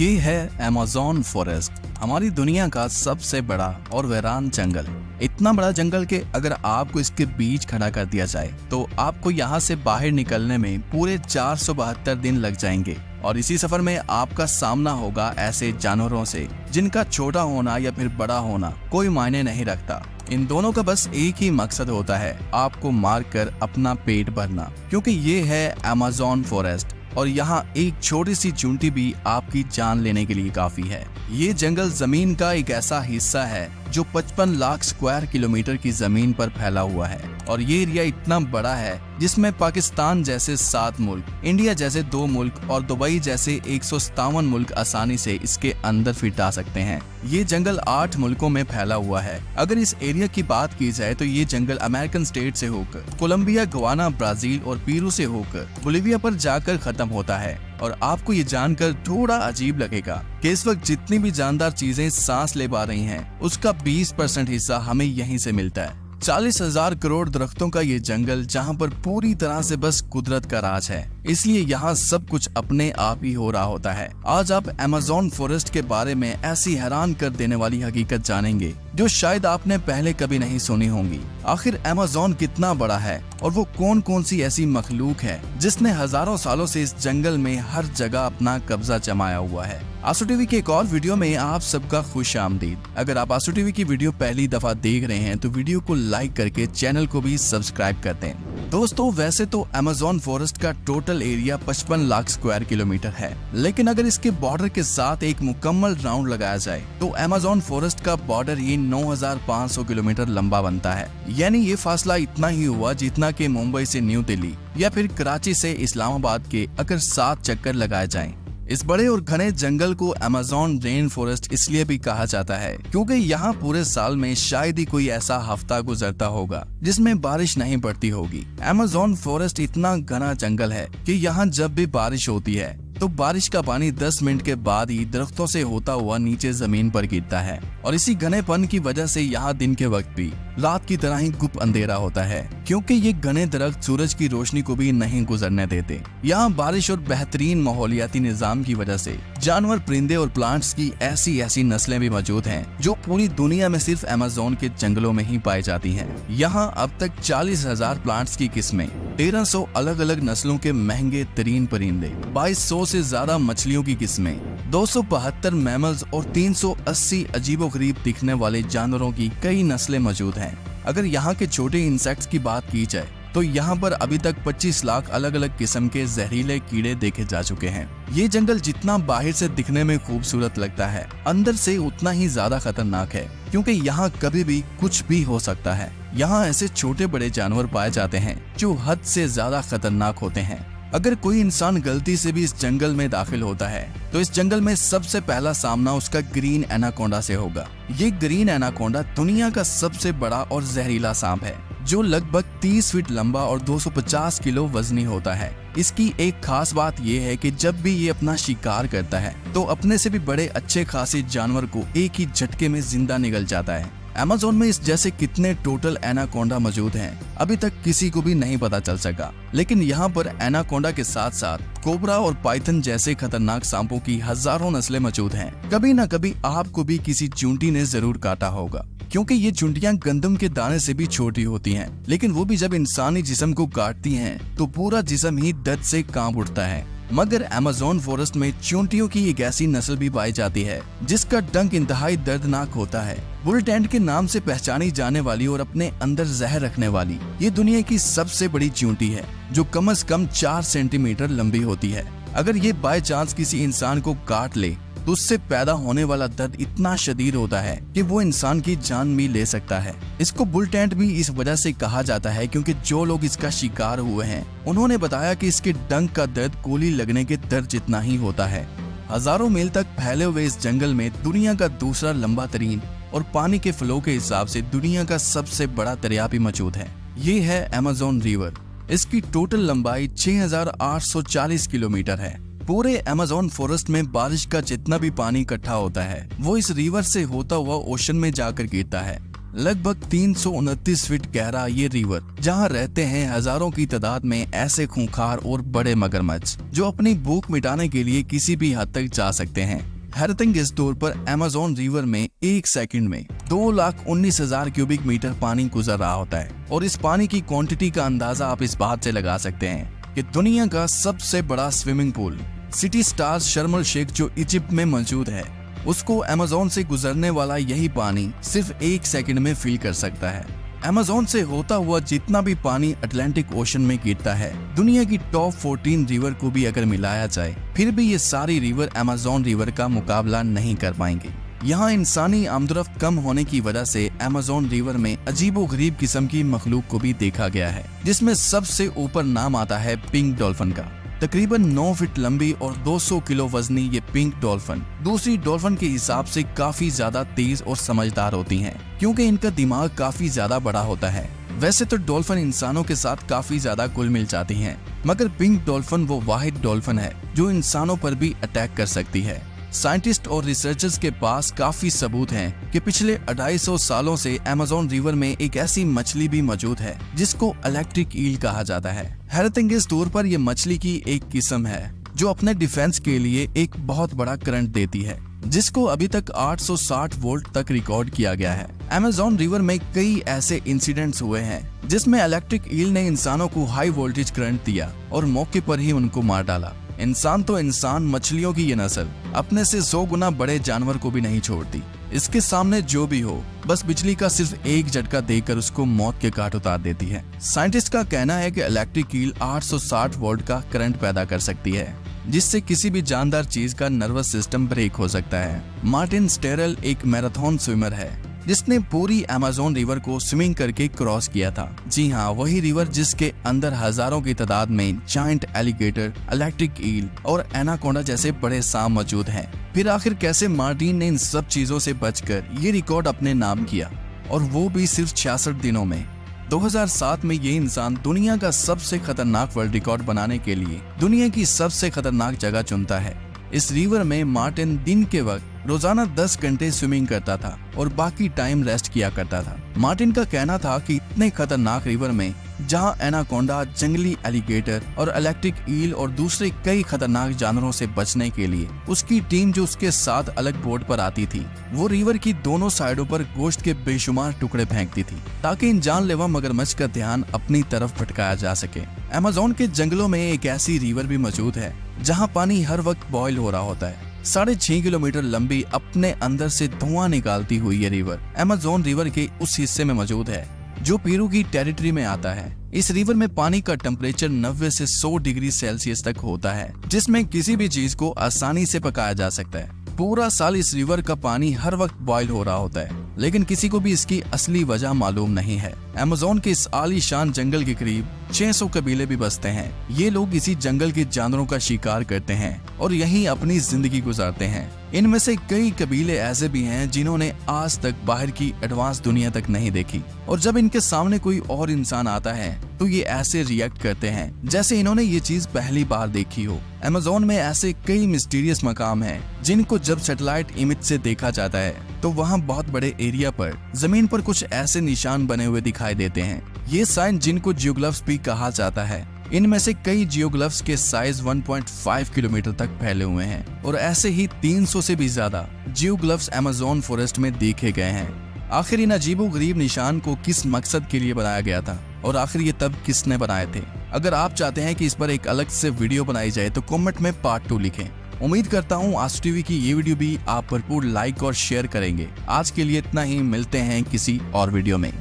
ये है Amazon forest, हमारी दुनिया का सबसे बड़ा और वीरान जंगल। इतना बड़ा जंगल कि अगर आपको इसके बीच खड़ा कर दिया जाए तो आपको यहाँ से बाहर निकलने में पूरे 472 दिन लग जाएंगे। और इसी सफर में आपका सामना होगा ऐसे जानवरों से जिनका छोटा होना या फिर बड़ा होना कोई मायने नहीं रखता। इन दोनों का बस एक ही मकसद होता है, आपको मारकर अपना पेट भरना, क्योंकि ये है अमेज़न फॉरेस्ट और यहाँ एक छोटी सी चूंटी भी आपकी जान लेने के लिए काफी है। ये जंगल जमीन का एक ऐसा हिस्सा है जो 55 लाख स्क्वायर किलोमीटर की जमीन पर फैला हुआ है और ये एरिया इतना बड़ा है जिसमें पाकिस्तान जैसे 7 मुल्क, इंडिया जैसे 2 मुल्क और दुबई जैसे 157 मुल्क आसानी से इसके अंदर फिट आ सकते हैं। ये जंगल 8 मुल्कों में फैला हुआ है। अगर इस एरिया की बात की जाए तो ये जंगल अमेरिकन स्टेट से होकर कोलंबिया, गवाना, ब्राजील और पेरू से होकर बोलिविया पर जाकर खत्म होता है। और आपको ये जानकर थोड़ा अजीब लगेगा कि इस वक्त जितनी भी जानदार चीजें सांस ले पा रही हैं, उसका 20% हिस्सा हमें यहीं से मिलता है। 40,000 करोड़ दरख्तों का ये जंगल जहाँ पर पूरी तरह से बस कुदरत का राज है, इसलिए यहाँ सब कुछ अपने आप ही हो रहा होता है। आज आप अमेज़न फॉरेस्ट के बारे में ऐसी हैरान कर देने वाली हकीकत जानेंगे जो शायद आपने पहले कभी नहीं सुनी होंगी। आखिर अमेज़न कितना बड़ा है और वो कौन कौन सी ऐसी मखलूक है जिसने हजारों सालों से इस जंगल में हर जगह अपना कब्जा जमाया हुआ है। आसू टीवी के एक और वीडियो में आप सबका खुश आमदीद। अगर आप आसू टीवी की वीडियो पहली दफा देख रहे हैं तो वीडियो को लाइक करके चैनल को भी सब्सक्राइब कर दें। दोस्तों, वैसे तो अमेज़न फॉरेस्ट का total area 55 lakh square kilometre है, लेकिन अगर इसके बॉर्डर के साथ एक मुकम्मल राउंड लगाया जाए तो अमेज़न फॉरेस्ट का बॉर्डर ही 9,500 किलोमीटर लंबा बनता है। यानी ये फासला इतना ही हुआ जितना कि मुंबई से न्यू दिल्ली या फिर कराची से इस्लामाबाद के अगर 7 चक्कर लगाए जाएं। इस बड़े और घने जंगल को अमेज़न रेन फॉरेस्ट इसलिए भी कहा जाता है क्योंकि यहाँ पूरे साल में शायद ही कोई ऐसा हफ्ता गुजरता होगा जिसमें बारिश नहीं पड़ती होगी। अमेज़न फॉरेस्ट इतना घना जंगल है कि यहाँ जब भी बारिश होती है तो बारिश का पानी 10 मिनट के बाद ही दरख्तों से होता हुआ नीचे जमीन पर गिरता है और इसी घनेपन की वजह से यहाँ दिन के वक्त भी रात की तरह ही गुप अंधेरा होता है, क्योंकि ये घने दरख्त सूरज की रोशनी को भी नहीं गुजरने देते। यहाँ बारिश और बेहतरीन माहौलियाती निजाम की वजह से जानवर, परिंदे और प्लांट्स की ऐसी नस्लें भी मौजूद हैं जो पूरी दुनिया में सिर्फ अमेज़न के जंगलों में ही पाई जाती हैं। यहाँ अब तक 40,000 प्लांट्स की किस्में, 1300 अलग अलग नस्लों के महंगे तरीन परिंदे, 2200 से ज्यादा मछलियों की किस्में, 272 मैमल्स और 380 अजीबोगरीब दिखने वाले जानवरों की कई नस्लें मौजूद हैं। अगर यहाँ के छोटे इंसेक्ट्स की बात की जाए तो यहाँ पर अभी तक 25 लाख अलग अलग किस्म के जहरीले कीड़े देखे जा चुके हैं। ये जंगल जितना बाहर से दिखने में खूबसूरत लगता है, अंदर से उतना ही ज्यादा खतरनाक है, क्योंकि यहाँ कभी भी कुछ भी हो सकता है। यहाँ ऐसे छोटे बड़े जानवर पाए जाते हैं जो हद से ज्यादा खतरनाक होते हैं। अगर कोई इंसान गलती से भी इस जंगल में दाखिल होता है तो इस जंगल में सबसे पहला सामना उसका ग्रीन एनाकोंडा से होगा। ये ग्रीन एनाकोंडा दुनिया का सबसे बड़ा और जहरीला सांप है जो लगभग 30 फीट लंबा और 250 किलो वजनी होता है। इसकी एक खास बात ये है कि जब भी ये अपना शिकार करता है तो अपने से भी बड़े अच्छे खासे जानवर को एक ही झटके में जिंदा निगल जाता है। अमेज़न में इस जैसे कितने टोटल एनाकोंडा मौजूद हैं अभी तक किसी को भी नहीं पता चल सका, लेकिन यहाँ पर एनाकोंडा के साथ साथ कोबरा और पाइथन जैसे खतरनाक सांपों की हजारों नस्लें मौजूद हैं। कभी न कभी आपको भी किसी चूंटी ने जरूर काटा होगा, क्योंकि ये चूंटियां गंदम के दाने से भी छोटी होती हैं, लेकिन वो भी जब इंसानी जिस्म को काटती हैं तो पूरा जिस्म ही दर्द से कांप उठता है। मगर अमेज़न फॉरेस्ट में चूंटियों की एक ऐसी नस्ल भी पाई जाती है जिसका डंक इंतहाई दर्दनाक होता है। बुल टेंट के नाम से पहचानी जाने वाली और अपने अंदर जहर रखने वाली ये दुनिया की सबसे बड़ी चूंटी है जो कम से कम 4 सेंटीमीटर लंबी होती है। अगर ये बाय चांस किसी इंसान को काट ले तो उससे पैदा होने वाला दर्द इतना शदीद होता है कि वो इंसान की जान भी ले सकता है। इसको बुल टेंट भी इस वजह से कहा जाता है क्योंकि जो लोग इसका शिकार हुए हैं उन्होंने बताया कि इसके डंक का दर्द गोली लगने के दर्द जितना ही होता है। हजारों मील तक फैले हुए इस जंगल में दुनिया का दूसरा लंबा तरीन और पानी के फ्लो के हिसाब से दुनिया का सबसे बड़ा दरिया भी मौजूद है। ये है अमेज़न रिवर। इसकी टोटल लंबाई 6,840 किलोमीटर है। पूरे अमेज़न फॉरेस्ट में बारिश का जितना भी पानी इकट्ठा होता है वो इस रिवर से होता हुआ ओशन में जाकर गिरता है। लगभग 329 फीट गहरा ये रिवर, जहां रहते हैं हजारों की तादाद में ऐसे खूंखार और बड़े मगरमच्छ जो अपनी भूख मिटाने के लिए किसी भी हद तक जा सकते हैं। हैरतिंग इस तौर पर अमेज़न रिवर में एक सेकंड में 2,19,000 क्यूबिक मीटर पानी गुजर रहा होता है। और इस पानी की क्वांटिटी का अंदाजा आप इस बात से लगा सकते हैं कि दुनिया का सबसे बड़ा स्विमिंग पूल सिटी स्टार्स शर्म एल शेख जो इजिप्ट में मौजूद है, उसको अमेज़न से गुजरने वाला यही पानी सिर्फ एक सेकंड में फिल कर सकता है। अमेज़न से होता हुआ जितना भी पानी अटलांटिक ओशन में गिरता है, दुनिया की टॉप 14 रिवर को भी अगर मिलाया जाए, फिर भी ये सारी रिवर अमेज़न रिवर का मुकाबला नहीं कर पाएंगी। यहाँ इंसानी आमदरफ्त कम होने की वजह से अमेज़न रिवर में अजीबोगरीब किस्म की मखलूक को भी देखा गया है, जिसमें सबसे ऊपर नाम आता है पिंक डॉल्फिन का। तकरीबन 9 फीट लंबी और 200 किलो वजनी ये पिंक डॉल्फिन दूसरी डॉल्फिन के हिसाब से काफी ज्यादा तेज और समझदार होती हैं, क्योंकि इनका दिमाग काफी ज्यादा बड़ा होता है। वैसे तो डॉल्फिन इंसानों के साथ काफी ज्यादा घुल मिल जाती हैं, मगर पिंक डॉल्फिन वो वाहिद डॉल्फिन है जो इंसानों पर भी अटैक कर सकती है। साइंटिस्ट और रिसर्चर्स के पास काफी सबूत हैं कि पिछले 250 सालों से अमेज़न रिवर में एक ऐसी मछली भी मौजूद है जिसको इलेक्ट्रिक ईल कहा जाता है। हैरतिंग इस तौर पर यह मछली की एक किस्म है जो अपने डिफेंस के लिए एक बहुत बड़ा करंट देती है, जिसको अभी तक 860 वोल्ट तक रिकॉर्ड किया गया है। अमेज़न रिवर में कई ऐसे इंसिडेंट्स हुए हैं जिसमें इलेक्ट्रिक ईल ने इंसानों को हाई वोल्टेज करंट दिया और मौके पर ही उनको मार डाला। इंसान तो इंसान, मछलियों की ये नस्ल अपने से 100 गुना बड़े जानवर को भी नहीं छोड़ती। इसके सामने जो भी हो, बस बिजली का सिर्फ एक झटका देकर उसको मौत के घाट उतार देती है। साइंटिस्ट का कहना है कि इलेक्ट्रिक ईल 860 वोल्ट का करंट पैदा कर सकती है, जिससे किसी भी जानदार चीज का नर्वस सिस्टम ब्रेक हो सकता है। मार्टिन स्टेरल एक मैराथन स्विमर है जिसने पूरी अमेज़न रिवर को स्विमिंग करके क्रॉस किया था। जी हाँ, वही रिवर जिसके अंदर हजारों की तादाद में जायंट एलिगेटर, इलेक्ट्रिक ईल और एनाकोंडा जैसे बड़े सांप मौजूद हैं। फिर आखिर कैसे मार्टिन ने इन सब चीजों से बचकर ये रिकॉर्ड अपने नाम किया, और वो भी सिर्फ 66 दिनों में। 2007 में ये इंसान दुनिया का सबसे खतरनाक वर्ल्ड रिकॉर्ड बनाने के लिए दुनिया की सबसे खतरनाक जगह चुनता है। इस रिवर में मार्टिन दिन के वक्त रोजाना 10 घंटे स्विमिंग करता था और बाकी टाइम रेस्ट किया करता था। मार्टिन का कहना था कि इतने खतरनाक रिवर में जहां एनाकोंडा, जंगली एलिगेटर और इलेक्ट्रिक ईल और दूसरे कई खतरनाक जानवरों से बचने के लिए उसकी टीम जो उसके साथ अलग बोट पर आती थी, वो रिवर की दोनों साइडों पर गोश्त के बेशुमार टुकड़े फेंकती थी ताकि इन जानलेवा मगरमच्छ का ध्यान अपनी तरफ भटकाया जा सके। अमेज़न के जंगलों में एक ऐसी रिवर भी मौजूद है जहां पानी हर वक्त बॉयल हो रहा होता है। 6.5 किलोमीटर लंबी, अपने अंदर से धुआं निकालती हुई ये रिवर अमेज़न रिवर के उस हिस्से में मौजूद है जो पेरू की टेरिटरी में आता है। इस रिवर में पानी का टेम्परेचर 90 से 100 डिग्री सेल्सियस तक होता है, जिसमें किसी भी चीज को आसानी से पकाया जा सकता है। पूरा साल इस रिवर का पानी हर वक्त बॉयल हो रहा होता है, लेकिन किसी को भी इसकी असली वजह मालूम नहीं है। अमेज़न के इस आलीशान जंगल के करीब 600 कबीले भी बसते हैं। ये लोग इसी जंगल के जानवरों का शिकार करते हैं और यहीं अपनी जिंदगी गुजारते हैं। इनमें से कई कबीले ऐसे भी हैं जिन्होंने आज तक बाहर की एडवांस दुनिया तक नहीं देखी, और जब इनके सामने कोई और इंसान आता है तो ये ऐसे रिएक्ट करते हैं जैसे इन्होंने ये चीज पहली बार देखी हो। अमेज़न में ऐसे कई मिस्टीरियस मकाम हैं जिनको जब सैटेलाइट इमेज से देखा जाता है तो वहाँ बहुत बड़े एरिया पर जमीन पर कुछ ऐसे निशान बने हुए दिखाई देते हैं। ये साइन जिनको जियोग्लिफ्स भी कहा जाता है। इनमें से कई जियोग्लिफ्स के साइज 1.5 किलोमीटर तक फैले हुए हैं और ऐसे ही 300 से भी ज्यादा जियोग्लिफ्स अमेज़न फॉरेस्ट में देखे गए हैं। आखिर इन अजीबोगरीब निशान को किस मकसद के लिए बनाया गया था और आखिर ये तब किसने बनाए थे? अगर आप चाहते हैं कि इस पर एक अलग से वीडियो बनाई जाए तो कमेंट में पार्ट 2 लिखें। उम्मीद करता हूँ आज टीवी की ये वीडियो भी आप भरपूर लाइक और शेयर करेंगे। आज के लिए इतना ही, मिलते हैं किसी और वीडियो में।